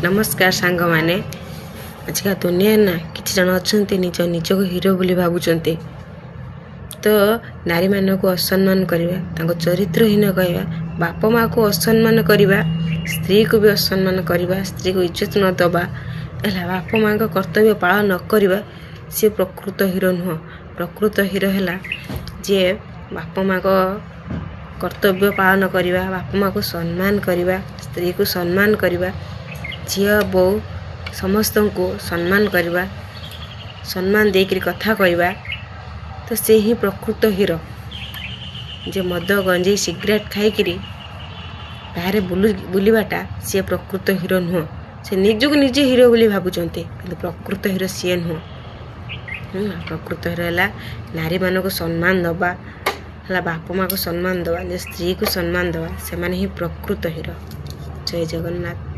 नमस्कार सांग माने आजका दुनिया ना किसी जन अच्छा निज निज को हीरो बोली भावुंट तो नारी मान को असम्मान करवा चरित्रहीन कहवा बाप माँ को असम्मान करवा स्त्री को भी असम्मान करवा स्त्री को इज्जत न दबा है बाप माँ का कर्तव्य पालन न करवा सी प्रकृत हीरो नुह। प्रकृत हीरो है जे बाप माँ को कर्तव्य पालन करवा बाप माँ को सम्मान करवा स्त्री को सम्मान करवा झील बो समस्त को सम्मान करवा सम्मान देकर कथा कहवा तो से ही प्रकृत हीरो। जे मद गंजे सिगरेट खाईकि बाहर बुलवाटा सी प्रकृत हीरो नुह। से निजक निजे हीरो बोली भावुंट कि प्रकृत हीरो सी नुह। प्रकृत हीरो है नारी मान को सम्मान दबा है बाप माँ को सम्मान दबा स्त्री को सम्मान दबा से माने ही प्रकृत हीरो। जय जगन्नाथ।